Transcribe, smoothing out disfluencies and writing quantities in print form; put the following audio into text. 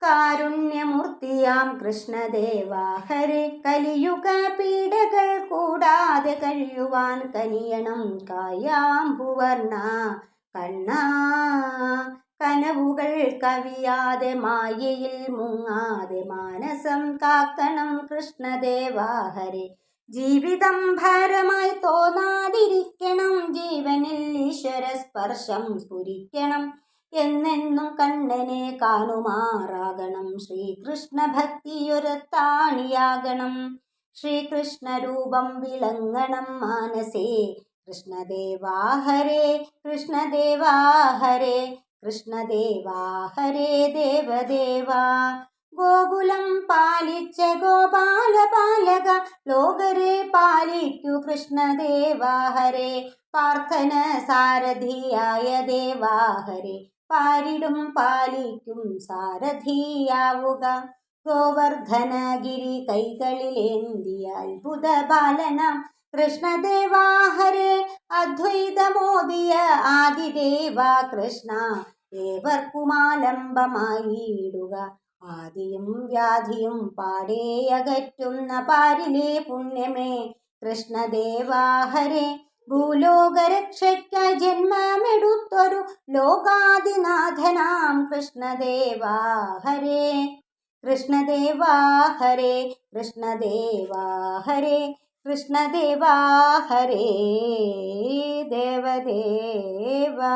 കാരുണ്യമൂർത്തിയാം കൃഷ്ണദേവാ ഹരേ, കലിയുഗ പീഡകൾ കൂടാതെ കഴിയുവാൻ കനിയണം കായാമ്പുവർണ കണ്ണാ. കനവുകൾ കവിയാതെ മായയിൽ മുങ്ങാതെ മാനസം കാക്കണം കൃഷ്ണദേവാ ഹരേ. ജീവിതം ഭാരമായി തോന്നാതിരിക്കണം, ജീവനിൽ ഈശ്വര സ്പർശം സ്ഫുരിക്കണം. എന്നെന്നും കണ്ണനെ കാണുമാറാകണം, ശ്രീകൃഷ്ണ ഭക്തിയൊരത്താണിയാകണം. ശ്രീകൃഷ്ണ രൂപം വിളങ്ങണം മാനസേ, കൃഷ്ണദേവാ ഹരേ കൃഷ്ണദേവാ ഹരേ കൃഷ്ണദേവാ ഹരേ ദേവദേവാ. ഗോകുലം പാലിച്ച ഗോപാല പാലക, ലോകരെ പാലിക്കൂ കൃഷ്ണദേവാ ഹരേ. പ്രാർത്ഥന സാരഥിയായ ദേവാ ഹരേ, പാരിടും പാലിക്കും സാരഥിയാവുക. ഗോവർദ്ധനഗിരി കൈകളിലേന്തിയ അത്ഭുത ബാലനാം കൃഷ്ണദേവാ ഹരേ. അദ്വൈതമോദിയ ആദിദേവാ കൃഷ്ണ, ഏവർക്കുമാലംബമായിടുക. ആദിയും വ്യാധിയും പാടേ അകറ്റുന്ന പാരിലെ പുണ്യമേ കൃഷ്ണദേവാ ഹരേ. ഭൂലോകരക്ഷയ്ക്കായി ജന്മമെടുത്തൊരു ലോകാദിനാഥനാം കൃഷ്ണദേവാ ഹരേ. കൃഷ്ണദേവാ ഹരേ കൃഷ്ണദേവാ ഹരേ കൃഷ്ണദേവാ ഹരേ ദേവദേവാ.